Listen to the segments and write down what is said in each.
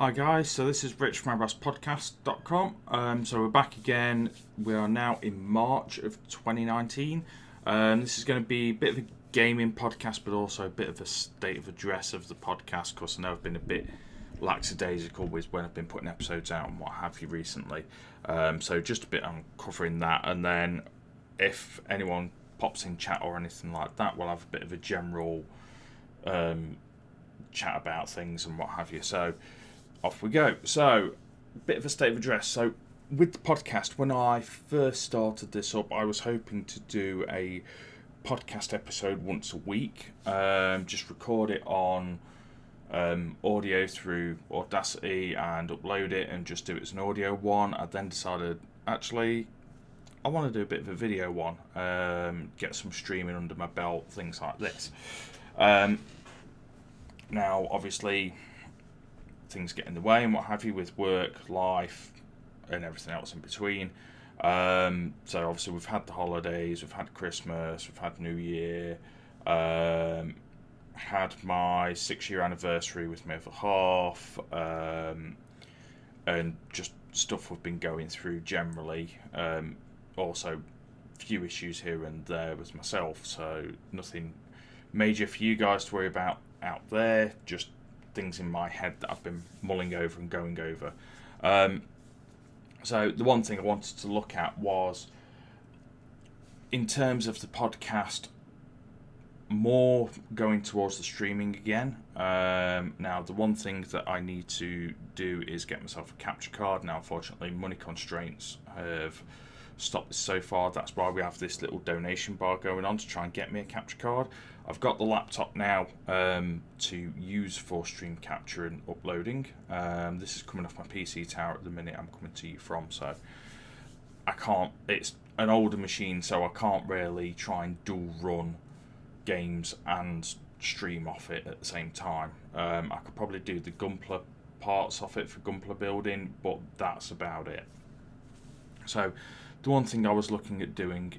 Hi guys, so this is Rich from podcast.com. So we're back again. We are now in March of 2019. This is going to be a bit of a gaming podcast, but also a bit of a state of address of the podcast, because I know I've been a bit lackadaisical with when I've been putting episodes out and what have you recently. So just a bit on covering that, and then if anyone pops in chat or anything like that, we'll have a bit of a general chat about things and what have you. So off we go. So, a bit of a state of address. So, with the podcast, when I first started this up, I was hoping to do a podcast episode once a week. Just record it on audio through Audacity and upload it and just do it as an audio one. I then decided, actually, I want to do a bit of a video one. Get some streaming under my belt, things like this. Now, obviously, things get in the way and what have you with work, life, and everything else in between. So obviously we've had the holidays, we've had Christmas, we've had New Year, had my 6-year anniversary with my other half, and just stuff we've been going through generally. Also, few issues here and there with myself, so nothing major for you guys to worry about out there, just things in my head that I've been mulling over and going over. So the one thing I wanted to look at was, in terms of the podcast, more going towards the streaming again. Now, the one thing that I need to do is get myself a capture card. Now, unfortunately, money constraints have stopped this so far. That's why we have this little donation bar going on to try and get me a capture card. I've got the laptop now to use for stream capture and uploading. This is coming off my PC tower at the minute I'm coming to you from, so I can't, it's an older machine, so I can't really try and dual run games and stream off it at the same time. I could probably do the Gunpla parts off it for Gunpla building, but that's about it. So the one thing I was looking at doing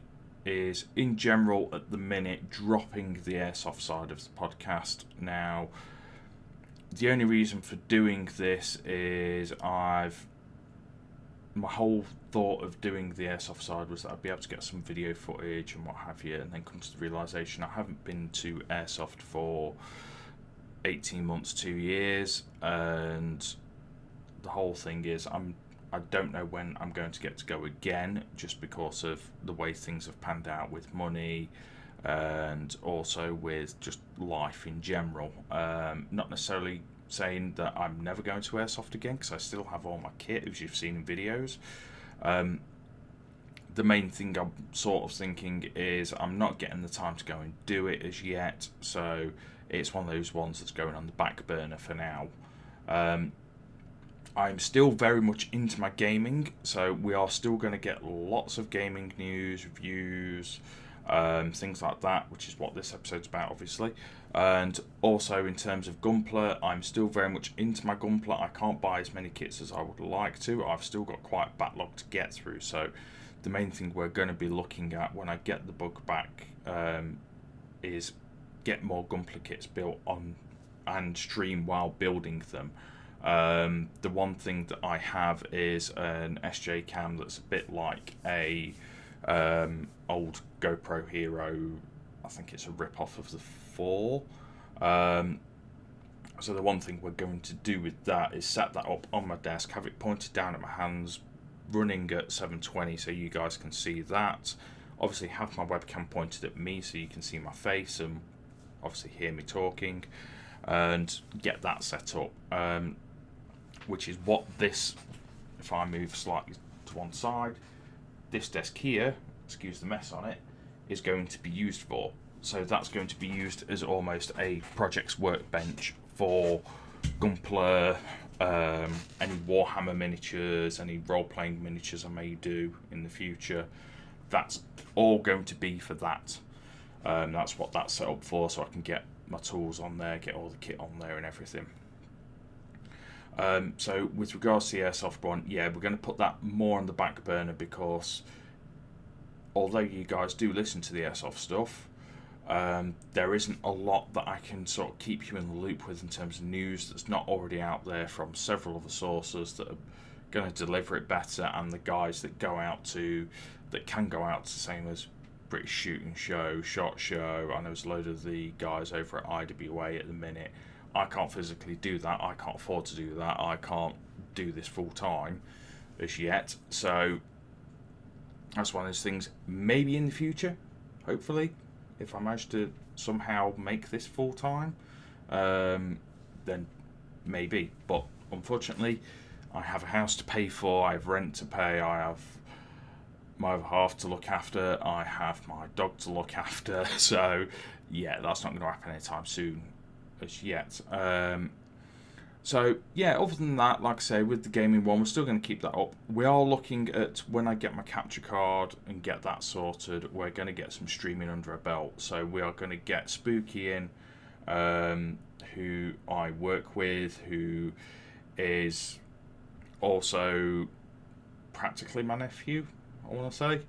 is, in general, at the minute, dropping the Airsoft side of the podcast. Now, the only reason for doing this is my whole thought of doing the Airsoft side was that I'd be able to get some video footage and what have you, and then come to the realisation I haven't been to Airsoft for 18 months, 2 years, and the whole thing is I don't know when I'm going to get to go again, just because of the way things have panned out with money and also with just life in general. Not necessarily saying that I'm never going to Airsoft again, because I still have all my kit, as you've seen in videos. The main thing I'm sort of thinking is I'm not getting the time to go and do it as yet, so it's one of those ones that's going on the back burner for now. I'm still very much into my gaming, so we are still going to get lots of gaming news, reviews, things like that, which is what this episode's about, obviously. And also, in terms of Gunpla, I'm still very much into my Gunpla. I can't buy as many kits as I would like to. I've still got quite a backlog to get through, so the main thing we're going to be looking at when I get the bug back is get more Gunpla kits built on and stream while building them. The one thing that I have is an SJ cam that's a bit like a old GoPro Hero. I think it's a rip-off of the 4. So the one thing we're going to do with that is set that up on my desk, have it pointed down at my hands, running at 720 so you guys can see that. Obviously have my webcam pointed at me so you can see my face and obviously hear me talking, and get that set up. Which is what this, if I move slightly to one side, this desk here, excuse the mess on it, is going to be used for. So that's going to be used as almost a project's workbench for Gunpla, any Warhammer miniatures, any role-playing miniatures I may do in the future. That's all going to be for that. That's what that's set up for, so I can get my tools on there, get all the kit on there and everything. So with regards to the Airsoft one, yeah, we're going to put that more on the back burner, because although you guys do listen to the Airsoft stuff, There isn't a lot that I can sort of keep you in the loop with in terms of news that's not already out there from several other sources that are going to deliver it better, and the guys that can go out to same as British Shooting Show, Shot Show. I know there's a load of the guys over at IWA at the minute. I can't physically do that. I can't afford to do that. I can't do this full time as yet. So that's one of those things. Maybe in the future, hopefully, if I manage to somehow make this full time, then maybe. But unfortunately, I have a house to pay for. I have rent to pay. I have my other half to look after. I have my dog to look after. So yeah, that's not going to happen anytime soon as yet. So yeah, other than that, like I say, with the gaming one, we're still going to keep that up. We are looking at, when I get my capture card and get that sorted, we're going to get some streaming under our belt. So we are going to get Spooky in, who I work with, who is also practically my nephew, I want to say.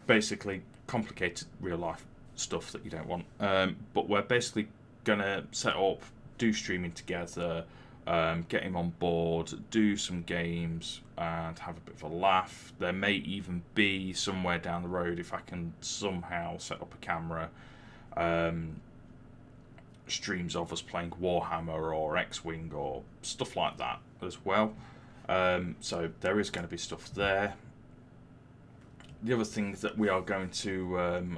Basically, complicated real life stuff that you don't want. But we're basically going to set up, do streaming together, get him on board, do some games, and have a bit of a laugh. There may even be somewhere down the road, if I can somehow set up a camera, streams of us playing Warhammer or X-Wing or stuff like that as well. So there is going to be stuff there. The other thing that we are going to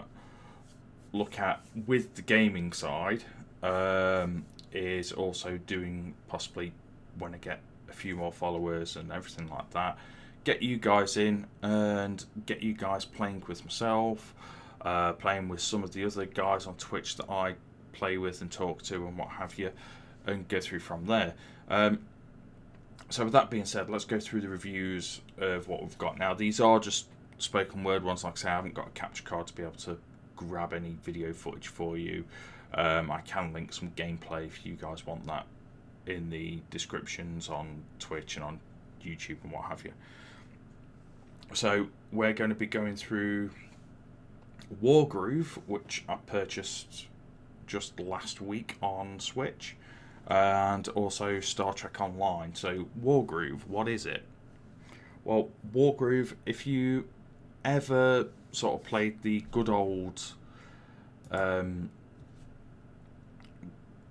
look at with the gaming side is also doing, possibly when I get a few more followers and everything like that, get you guys in and get you guys playing with myself, playing with some of the other guys on Twitch that I play with and talk to and what have you, and go through from there. So with that being said, let's go through the reviews of what we've got now. These are just spoken word ones. Like I say, I haven't got a capture card to be able to grab any video footage for you. I can link some gameplay if you guys want that in the descriptions on Twitch and on YouTube and what have you. So we're going to be going through Wargroove, which I purchased just last week on Switch, and also Star Trek Online. So Wargroove, what is it? Well, Wargroove, if you ever sort of played the good old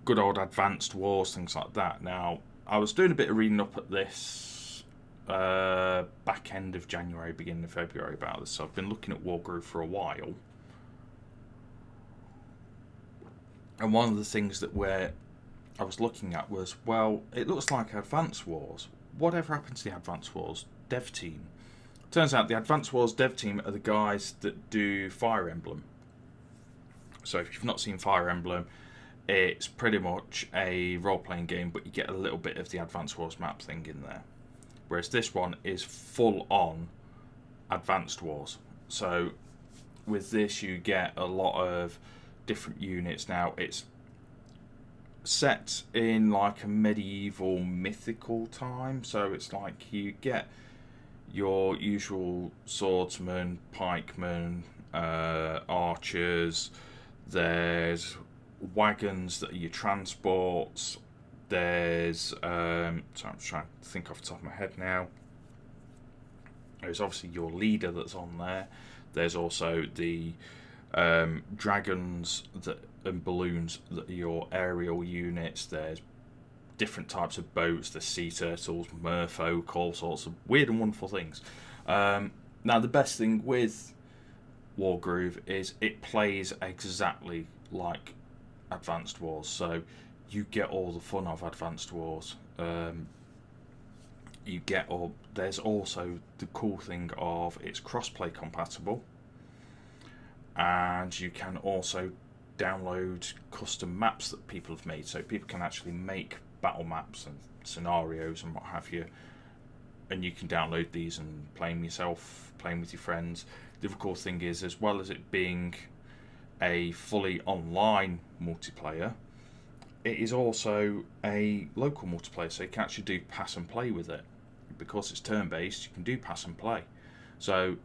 Advanced Wars, things like that. Now, I was doing a bit of reading up at this back end of January, beginning of February about this, so I've been looking at Wargroove for a while. And one of the things that I was looking at was, well, it looks like Advance Wars. Whatever happened to the Advance Wars dev team? Turns out the Advance Wars dev team are the guys that do Fire Emblem. So if you've not seen Fire Emblem, it's pretty much a role-playing game, but you get a little bit of the Advance Wars map thing in there. Whereas this one is full-on Advanced Wars. So with this, you get a lot of different units. Now, it's set in like a medieval mythical time, so it's like you get your usual swordsmen, pikemen, archers. There's wagons that are your transports. There's so I'm trying to think off the top of my head now. There's obviously your leader that's on there. There's also the dragons and balloons that are your aerial units. There's different types of boats. There's sea turtles, merfolk, all sorts of weird and wonderful things. Now, the best thing with Wargroove is it plays exactly like Advanced Wars, so you get all the fun of Advanced Wars. There's also the cool thing of it's crossplay compatible, and you can also download custom maps that people have made, so people can actually make battle maps and scenarios and what have you, and you can download these and play them yourself, playing with your friends. The other cool thing is, as well as it being a fully online multiplayer, it is also a local multiplayer, so you can actually do pass and play with it. Because it's turn-based, you can do pass and play. So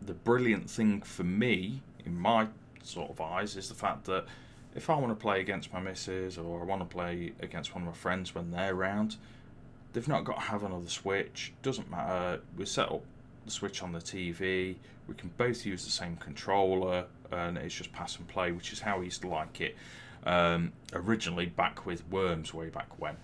the brilliant thing for me, in my sort of eyes is the fact that if I want to play against my missus or I want to play against one of my friends when they're around, they've not got to have another Switch. Doesn't matter. We set up the Switch on the TV. We can both use the same controller, and it's just pass and play, which is how I used to like it originally, back with Worms way back when.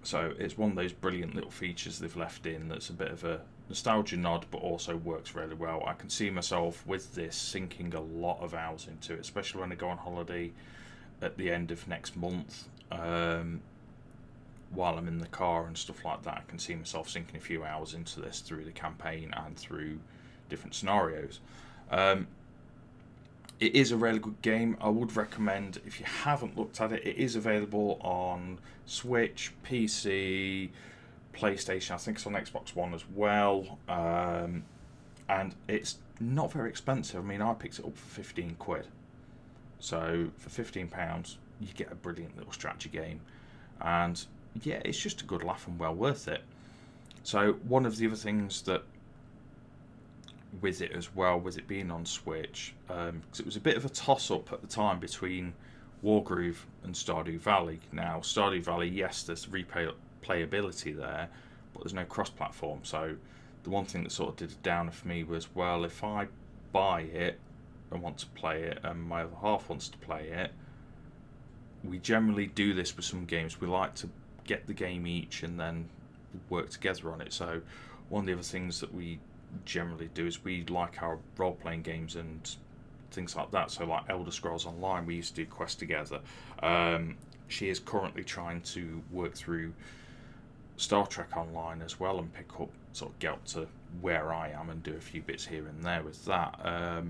So it's one of those brilliant little features they've left in that's a bit of a nostalgia nod, but also works really well. I can see myself with this sinking a lot of hours into it, especially when I go on holiday at the end of next month. While I'm in the car and stuff like that, I can see myself sinking a few hours into this through the campaign and through different scenarios. It is a really good game. I would recommend, if you haven't looked at it, it is available on Switch, PC, PlayStation. I think it's on Xbox One as well. And it's not very expensive. I mean, I picked it up for 15 quid. So for £15, you get a brilliant little strategy game. And yeah, it's just a good laugh and well worth it. So one of the other things that with it as well, with it being on Switch, because it was a bit of a toss-up at the time between Wargroove and Stardew Valley. Now, Stardew Valley, yes, there's replayability there, but there's no cross-platform. So the one thing that sort of did it down for me was, well, if I buy it and want to play it, and my other half wants to play it, we generally do this with some games. We like to get the game each and then work together on it. So one of the other things that we generally do is we like our role-playing games and things like that. So like Elder Scrolls Online, we used to do quests together. She is currently trying to work through Star Trek Online as well and pick up, sort of get up to where I am and do a few bits here and there with that.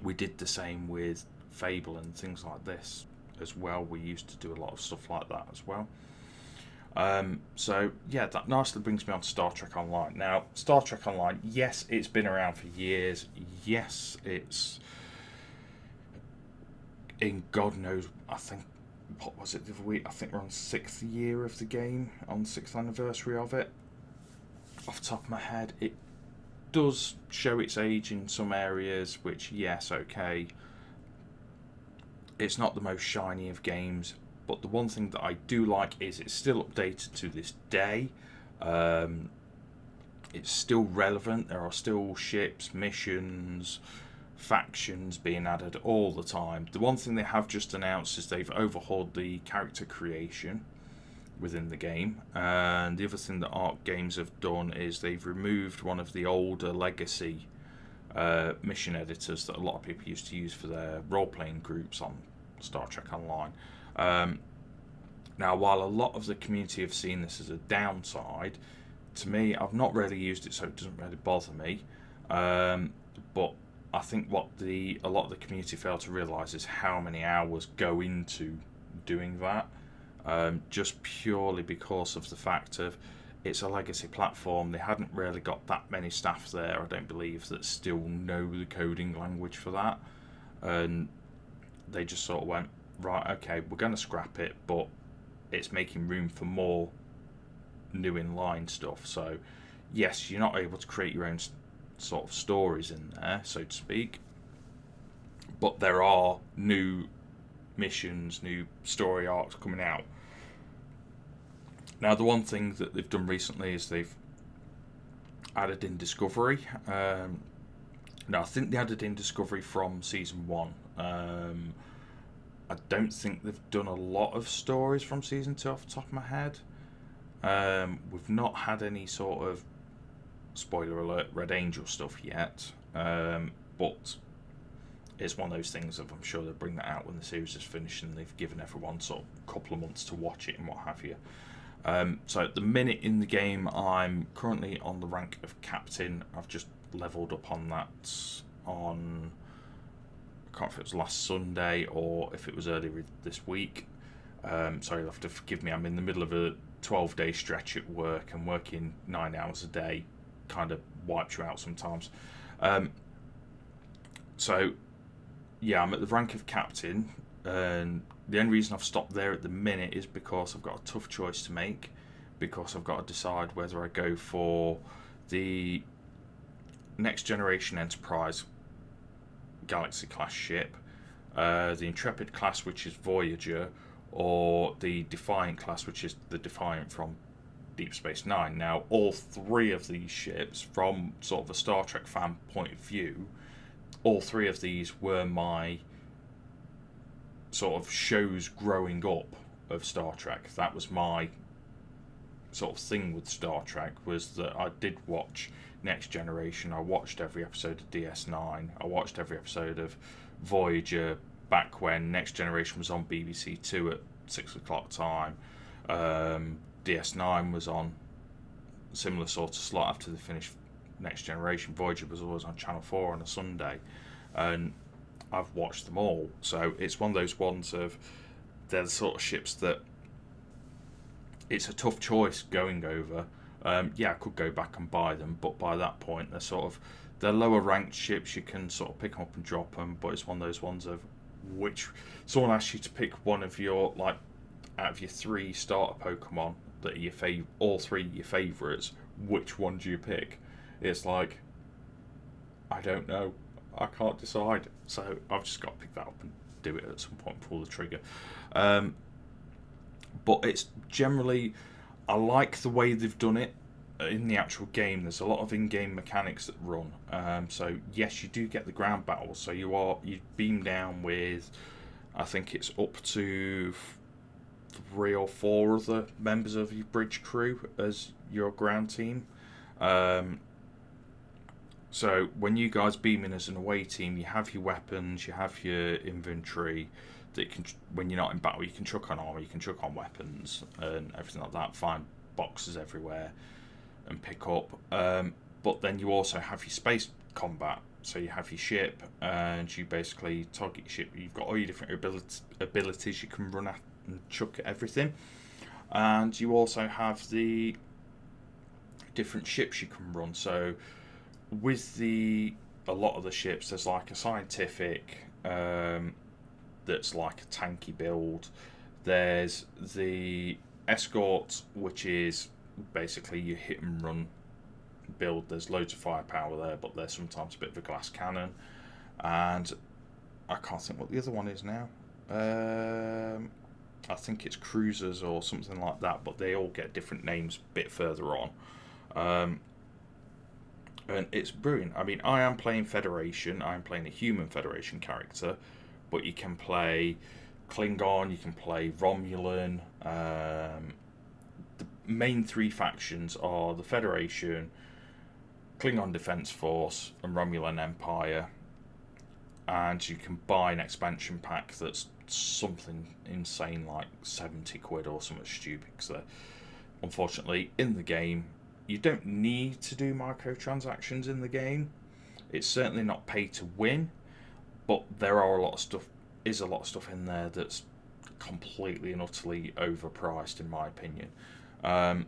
We did the same with Fable and things like this as well. We used to do a lot of stuff like that as well. So yeah, that nicely brings me on to Star Trek Online. Now, Star Trek Online, yes, it's been around for years. Yes, it's in God knows, I think, what was it the other week? I think we're on 6th year of the game, on 6th anniversary of it. Off the top of my head, it does show its age in some areas, which, yes, okay. It's not the most shiny of games, but the one thing that I do like is it's still updated to this day. It's still relevant. There are still ships, missions, factions being added all the time. The one thing they have just announced is they've overhauled the character creation within the game. And the other thing that Arc Games have done is they've removed one of the older legacy mission editors that a lot of people used to use for their role-playing groups on Star Trek Online. Now, while a lot of the community have seen this as a downside, to me, I've not really used it, so it doesn't really bother me. But I think what a lot of the community fail to realise is how many hours go into doing that, just purely because of the fact of it's a legacy platform. They hadn't really got that many staff there, I don't believe, that still know the coding language for that. And they just sort of went, right, okay, we're going to scrap it, but it's making room for more new in-line stuff. So, yes, you're not able to create your own sort of stories in there, so to speak, but there are new missions, new story arcs coming out. Now, the one thing that they've done recently is they've added in Discovery. Now, I think they added in Discovery from Season 1. I don't think they've done a lot of stories from Season 2 off the top of my head. We've not had any sort of, spoiler alert, Red Angel stuff yet. But it's one of those things of, I'm sure they'll bring that out when the series is finished and they've given everyone sort of a couple of months to watch it and what have you. So at the minute in the game, I'm currently on the rank of Captain. I've just leveled up on that on, I can't remember if it was last Sunday or if it was earlier this week. Sorry, you'll have to forgive me. I'm in the middle of a 12-day stretch at work, and working 9 hours a day kind of wipes you out sometimes. So, yeah, I'm at the rank of Captain, and the only reason I've stopped there at the minute is because I've got a tough choice to make, because I've got to decide whether I go for the Next Generation Enterprise Galaxy class ship, the Intrepid class, which is Voyager, or the Defiant class, which is the Defiant from Deep Space Nine. Now, all three of these ships, from sort of a Star Trek fan point of view, all three of these were my sort of shows growing up of Star Trek. That was my sort of thing with Star Trek, was that I did watch Next Generation. I watched every episode of DS9. I watched every episode of Voyager back when Next Generation was on BBC Two at 6 o'clock time. DS9 was on a similar sort of slot after they finished Next Generation. Voyager was always on Channel 4 on a Sunday, and I've watched them all. So it's one of those ones of, they're the sort of ships that it's a tough choice going over. I could go back and buy them, but by that point they're lower ranked ships. You can sort of pick them up and drop them, but it's one of those ones of which someone asks you to pick one of your, like, out of your 3 starter Pokemon that are your all 3 your favourites, which one do you pick? It's like, I don't know. I can't decide. So I've just got to pick that up and do it at some point, pull the trigger. But it's generally, I like the way they've done it in the actual game. There's a lot of in-game mechanics that run. So yes, you do get the ground battles. So you beam down with, I think it's up to 3 or 4 other members of your bridge crew as your ground team. So when you guys beam in as an away team, you have your weapons, you have your inventory that you can, when you're not in battle, you can chuck on armor, you can chuck on weapons and everything like that. Find boxes everywhere and pick up. But then you also have your space combat. So you have your ship, and you basically target your ship. You've got all your different abilities you can run at and chuck at everything. And you also have the different ships you can run. So with a lot of the ships, there's like a scientific that's like a tanky build. There's the escort, which is basically your hit and run build. There's loads of firepower there, but there's sometimes a bit of a glass cannon. And I can't think what the other one is now. I think it's cruisers or something like that, but they all get different names a bit further on. And it's brilliant. I mean, I am playing Federation. I'm playing a human Federation character, but you can play Klingon, you can play Romulan. The main 3 factions are the Federation, Klingon Defense Force, and Romulan Empire. And you can buy an expansion pack that's something insane, like 70 quid or something stupid. Because unfortunately, in the game, you don't need to do microtransactions in the game. It's certainly not pay to win, but there are a lot of stuff in there that's completely and utterly overpriced, in my opinion. I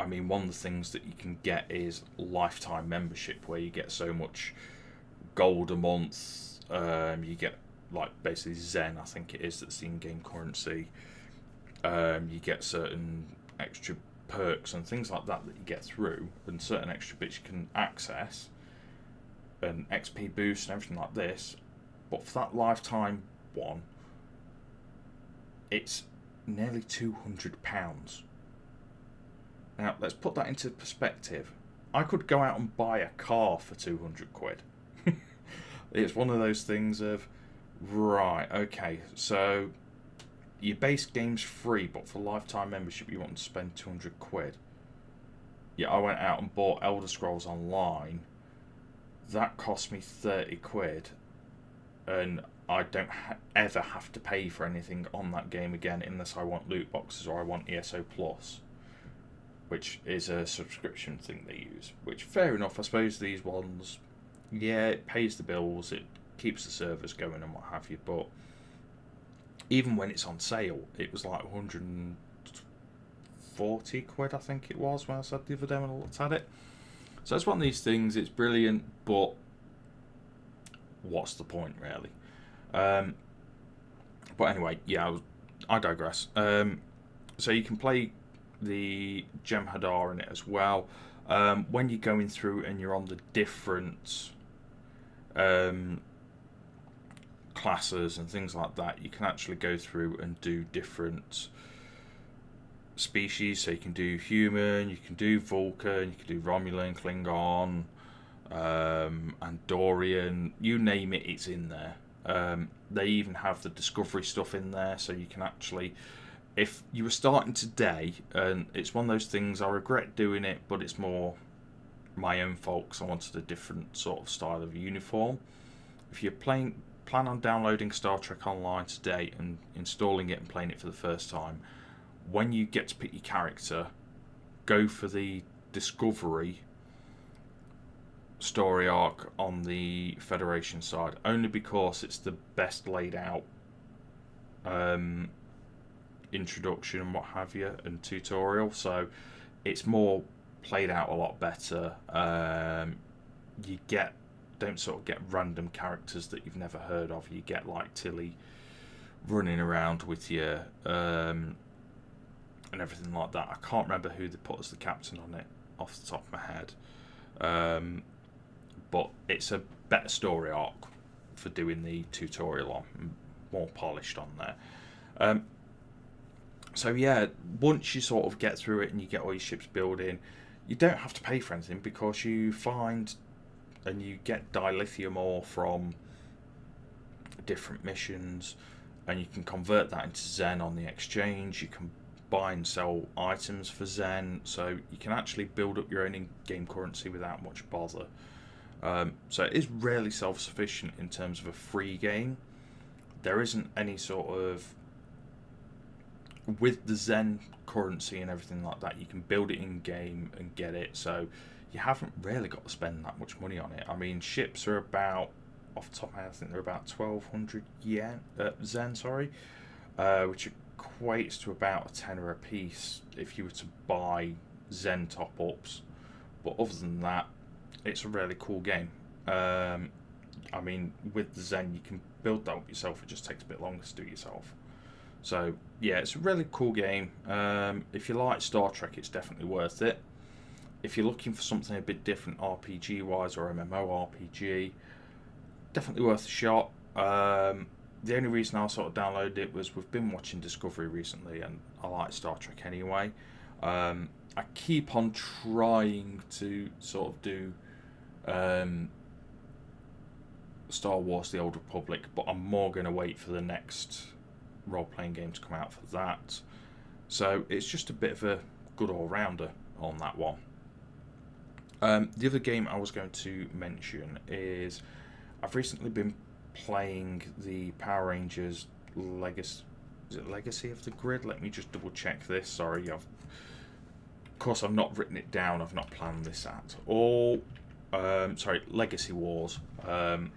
mean, one of the things that you can get is lifetime membership, where you get so much gold a month. You get, like, basically Zen, I think it is, that's the in-game currency. You get certain extra perks and things like that you get through, and certain extra bits you can access, and XP boost and everything like this. But for that lifetime one, it's nearly £200. Now let's put that into perspective. I could go out and buy a car for 200 quid. It's one of those things of, right, okay, so your base game's free, but for lifetime membership you want to spend 200 quid. Yeah, I went out and bought Elder Scrolls Online. That cost me 30 quid, and I don't ever have to pay for anything on that game again unless I want loot boxes or I want ESO Plus, which is a subscription thing they use. Which, fair enough, I suppose these ones, yeah, it pays the bills, it keeps the servers going and what have you, but even when it's on sale, it was like 140 quid, I think it was, when I said the other day when I looked at it. So it's one of these things, it's brilliant, but what's the point, really? But anyway, yeah, I digress. So you can play the Jem'Hadar in it as well. When you're going through and you're on the different classes and things like that, you can actually go through and do different species. So you can do human, you can do Vulcan, you can do Romulan, Klingon, Andorian, you name it, it's in there. They even have the Discovery stuff in there, so you can actually, if you were starting today, and it's one of those things, I regret doing it, but it's more my own fault because I wanted a different sort of style of uniform. If you're plan on downloading Star Trek Online today and installing it and playing it for the first time, when you get to pick your character, go for the Discovery story arc on the Federation side, only because it's the best laid out introduction and what have you, and tutorial. So it's more played out a lot better. You don't sort of get random characters that you've never heard of. You get like Tilly running around with you, and everything like that. I can't remember who they put as the captain on it off the top of my head. But it's a better story arc for doing the tutorial on, more polished on there. So yeah, once you sort of get through it and you get all your ships building, you don't have to pay for anything, because you find and you get dilithium ore from different missions, and you can convert that into Zen on the exchange. You can buy and sell items for Zen, so you can actually build up your own in-game currency without much bother. So it is rarely self-sufficient in terms of a free game. There isn't any sort of, with the Zen currency and everything like that, you can build it in game and get it, so you haven't really got to spend that much money on it. I mean, ships are about, off the top of my head, I think they're about 1,200 Zen, which equates to about a tenner a piece if you were to buy Zen top-ups. But other than that, it's a really cool game. I mean, with the Zen, you can build that up yourself. It just takes a bit longer to do yourself. So yeah, it's a really cool game. If you like Star Trek, it's definitely worth it. If you're looking for something a bit different RPG wise, or MMORPG, definitely worth a shot. The only reason I sort of downloaded it was we've been watching Discovery recently, and I like Star Trek anyway. I keep on trying to sort of do Star Wars The Old Republic, but I'm more going to wait for the next role-playing game to come out for that. So it's just a bit of a good all-rounder on that one. The other game I was going to mention is I've recently been playing the Power Rangers Legacy. Is it Legacy of the Grid? Let me just double check this. Sorry, of course I've not written it down. I've not planned this at all. Legacy Wars.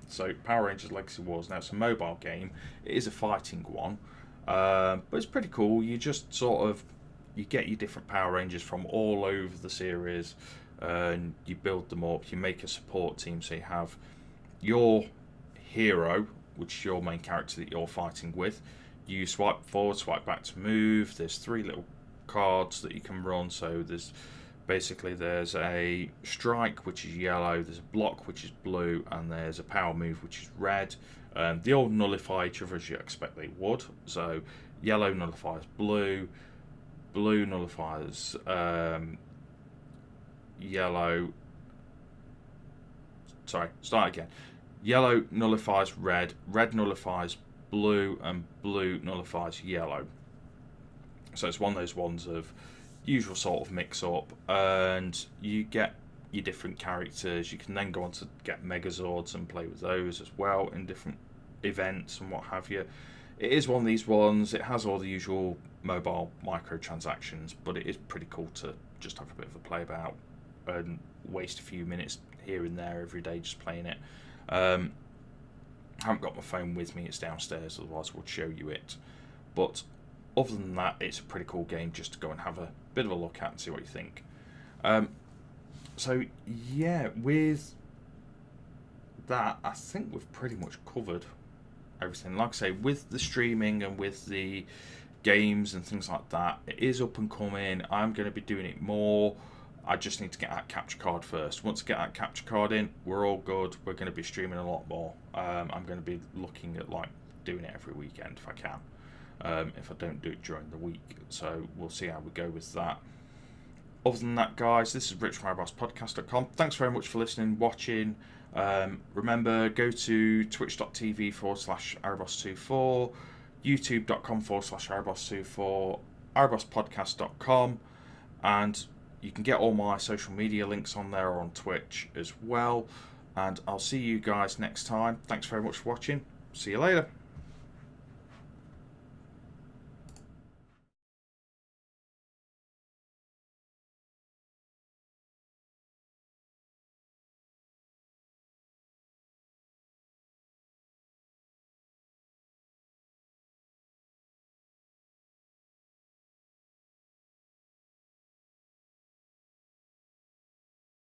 So Power Rangers Legacy Wars. Now it's a mobile game. It is a fighting one, but it's pretty cool. You just sort of, you get your different Power Rangers from all over the series, and you build them up. You make a support team, so you have your hero, which is your main character that you're fighting with. You swipe forward, swipe back to move. There's 3 little cards that you can run. So there's a strike, which is yellow, there's a block, which is blue, and there's a power move, which is red. They all nullify each other as you expect they would. So yellow nullifies blue, blue nullifies yellow. Sorry, start again. Yellow nullifies red, red nullifies blue, and blue nullifies yellow. So it's one of those ones of usual sort of mix-up, and you get your different characters. You can then go on to get Megazords and play with those as well in different events and what have you. It is one of these ones, it has all the usual mobile microtransactions, but it is pretty cool to just have a bit of a play about and waste a few minutes here and there every day just playing it. I haven't got my phone with me, it's downstairs, otherwise I would show you it. But other than that, it's a pretty cool game just to go and have a bit of a look at and see what you think. So yeah, with that, I think we've pretty much covered everything. Like I say, with the streaming and with the games and things like that, it is up and coming. I'm going to be doing it more. I just need to get that capture card first. Once I get that capture card in, we're all good. We're going to be streaming a lot more. I'm going to be looking at like doing it every weekend if I can. If I don't do it during the week. So we'll see how we go with that. Other than that, guys, this is Rich from ArrowbossPodcast.com. Thanks very much for listening, watching. Remember, go to twitch.tv/Arrowboss24, youtube.com/Arrowboss24, ArrowbossPodcast.com, and you can get all my social media links on there or on Twitch as well. And I'll see you guys next time. Thanks very much for watching. See you later.